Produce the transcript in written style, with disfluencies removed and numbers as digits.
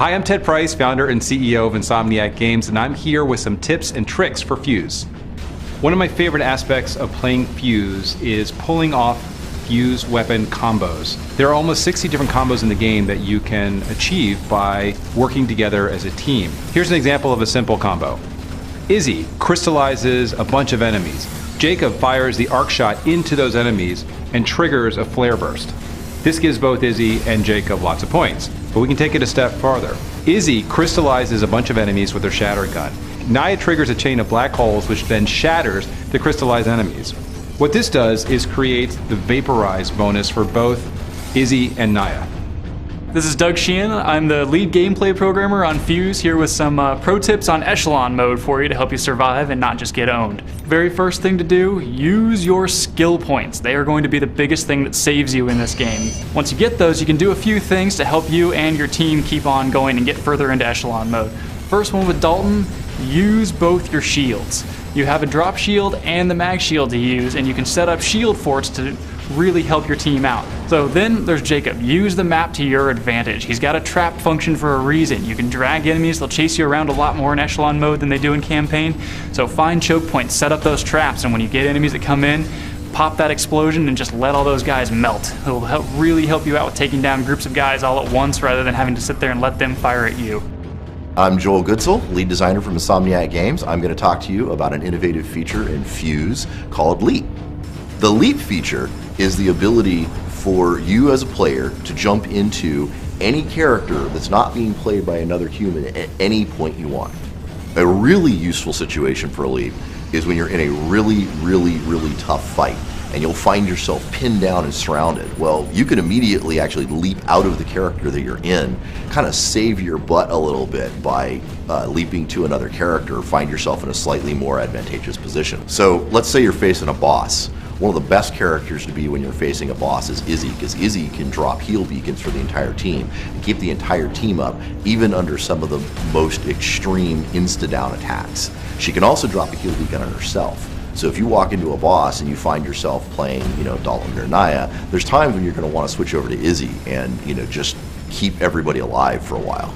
Hi, I'm Ted Price, founder and CEO of Insomniac Games, and I'm here with some tips and tricks for Fuse. One of my favorite aspects of playing Fuse is pulling off Fuse weapon combos. There are almost 60 different combos in the game that you can achieve by working together as a team. Here's an example of a simple combo. Izzy crystallizes a bunch of enemies. Jacob fires the arc shot into those enemies and triggers a flare burst. This gives both Izzy and Jacob lots of points, but we can take it a step farther. Izzy crystallizes a bunch of enemies with her shatter gun. Naya triggers a chain of black holes which then shatters the crystallized enemies. What this does is create the vaporize bonus for both Izzy and Naya. This is Doug Sheehan. I'm the lead gameplay programmer on Fuse, here with some pro tips on Echelon mode for you to help you survive and not just get owned. Very first thing to do, use your skill points. They are going to be the biggest thing that saves you in this game. Once you get those, you can do a few things to help you and your team keep on going and get further into Echelon mode. First one with Dalton, use both your shields. You have a drop shield and the mag shield to use, and you can set up shield forts to really help your team out. So then there's Jacob. Use the map to your advantage. He's got a trap function for a reason. You can drag enemies, they'll chase you around a lot more in Echelon mode than they do in campaign. So find choke points, set up those traps, and when you get enemies that come in, pop that explosion and just let all those guys melt. It'll really help you out with taking down groups of guys all at once rather than having to sit there and let them fire at you. I'm Joel Goodsell, lead designer from Insomniac Games. I'm going to talk to you about an innovative feature in Fuse called Leap. The Leap feature is the ability for you as a player to jump into any character that's not being played by another human at any point you want. A really useful situation for a leap is when you're in a really tough fight and you'll find yourself pinned down and surrounded. Well, you can immediately actually leap out of the character that you're in, kind of save your butt a little bit by leaping to another character, find yourself in a slightly more advantageous position. So let's say you're facing a boss. One of the best characters to be when you're facing a boss is Izzy, because Izzy can drop heal beacons for the entire team and keep the entire team up, even under some of the most extreme insta-down attacks. She can also drop a heal beacon on herself. So if you walk into a boss and you find yourself playing, Dalton or Naya, there's times when you're going to want to switch over to Izzy and, just keep everybody alive for a while.